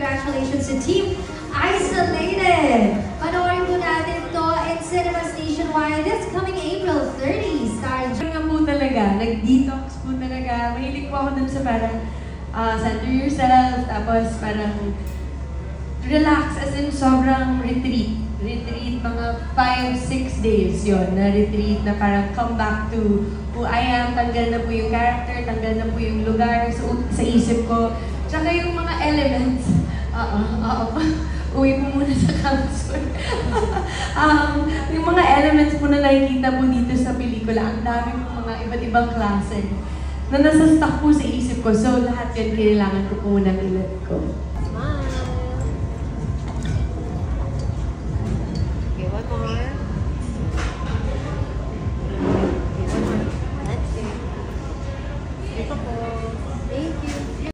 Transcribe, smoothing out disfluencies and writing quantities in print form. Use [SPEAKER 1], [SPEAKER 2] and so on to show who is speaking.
[SPEAKER 1] congratulations to Team Isolated! Panoorin po natin to in cinemas nationwide this coming April 30. Starring
[SPEAKER 2] nga po talaga, nag-detox po talaga. Mahilig po ako dun sa parang center yourself, tapos parang relax, as in sobrang retreat. Retreat, mga 5-6 days yon na retreat na parang come back to who I am, tanggal na po yung character, tanggal na po yung lugar sa isip ko. Tsaka yung mga elements, uwi po muna sa council. Yung mga elements po na nakikita po dito sa pelikula, ang dami po mga iba't ibang klase na nasa stock po sa isip ko. So lahat yun kailangan ko po nang ilat ko.